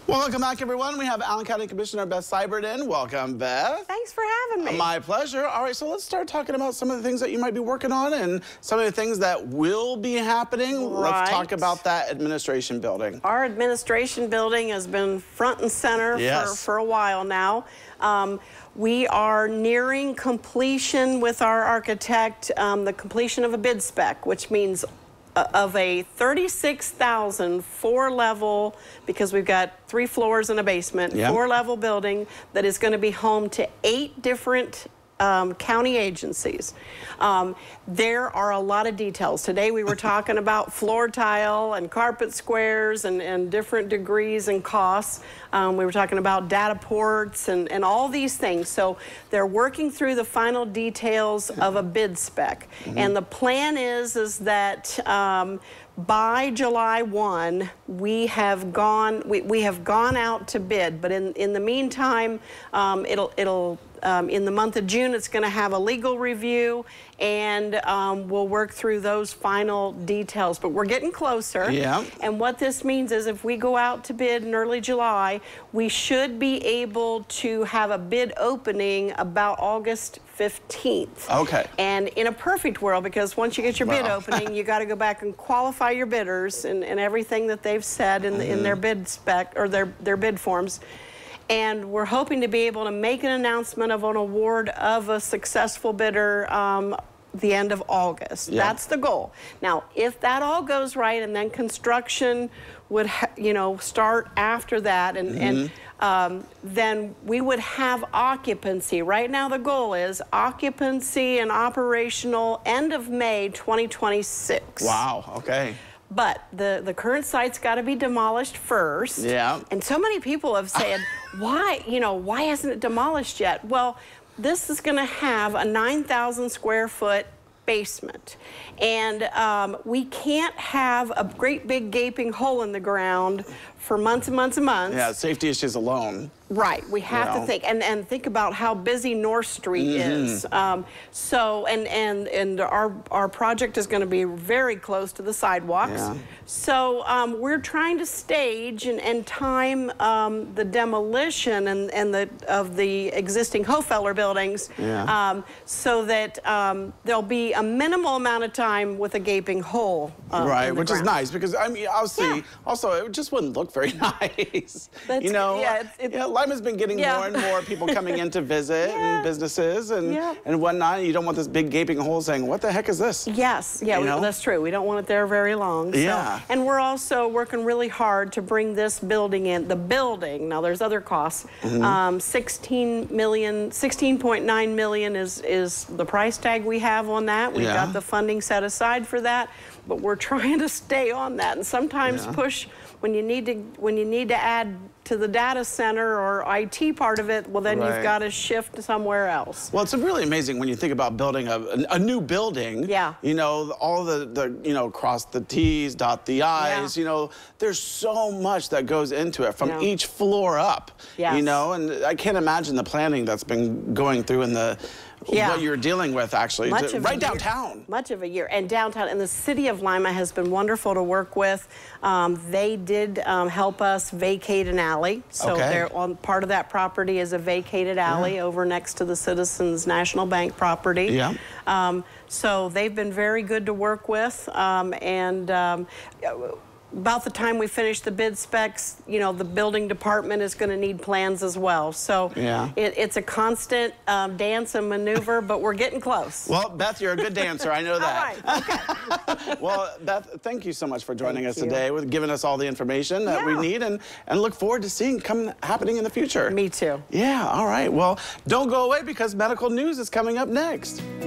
Welcome back, everyone. We have Allen County Commissioner Beth Seibert in. Welcome, Beth. Thanks for having me. My pleasure. All right, so let's start talking about some of the things that you might be working on and some of the things that will be happening. Right. Let's talk about that administration building. Our administration building has been front and center for a while now. We are nearing completion with our architect, the completion of a bid spec, which means of a 36,000 four-level, because we've got 3 floors and a basement, four-level building that is going to be home to 8 different county agencies. There are a lot of details. Today we were talking about floor tile and carpet squares and different degrees and costs. We were talking about data ports and all these things. So they're working through the final details of a bid spec. And the plan is that by July 1, we have gone out to bid, but in the meantime, in the month of June, it's going to have a legal review, and we'll work through those final details. But we're getting closer. Yeah. And what this means is if we go out to bid in early July, we should be able to have a bid opening about August 15th. Okay. And in a perfect world, because once you get your bid opening, you got to go back and qualify your bidders and everything that they've said in their bid spec or their bid forms. And we're hoping to be able to make an announcement of an award of a successful bidder the end of August. Yeah. That's the goal. Now, if that all goes right, and then construction would, start after that, and then we would have occupancy. Right now, the goal is occupancy and operational end of May 2026. Wow. Okay. But the current site's got to be demolished first. Yeah. And so many people have said, why hasn't it demolished yet? Well, this is going to have a 9,000 square foot basement. And we can't have a great big gaping hole in the ground for months and months and months. Yeah, safety issues alone. Right, we have to think, and think about how busy North Street is. So, and our project is going to be very close to the sidewalks. Yeah. So we're trying to stage and time the demolition of the existing Hofeller buildings, so that there'll be a minimal amount of time with a gaping hole. Right, which is nice, because I mean, obviously, also it just wouldn't look very nice. Lima's been getting more and more people coming in to visit and businesses and whatnot. You don't want this big gaping hole saying, what the heck is this? Yes, that's true. We don't want it there very long. Yeah. So. And we're also working really hard to bring this building in. The building, now there's other costs. 16.9 million is the price tag we have on that. We've got the funding set aside for that, but we're trying to stay on that and sometimes push when you need to add to the data center or IT part of it, well then you've got to shift somewhere else. Well, it's really amazing when you think about building a new building. Yeah. All the cross the T's, dot the I's, there's so much that goes into it from each floor up. Yes. And I can't imagine the planning that's been going through in the what you're dealing with, actually, right downtown. Much of a year. And downtown, and the city of Lima has been wonderful to work with. They did help us vacate an alley. So they're on part of that property is a vacated alley over next to the Citizens National Bank property. Yeah. So they've been very good to work with. About the time we finish the bid specs, the building department is going to need plans as well. So it's a constant dance and maneuver, but we're getting close. Well, Beth, you're a good dancer. I know that. All right. Okay. Well, Beth, thank you so much for joining us today, with giving us all the information that we need, and look forward to seeing happening in the future. Me too. Yeah. All right. Well, don't go away, because medical news is coming up next.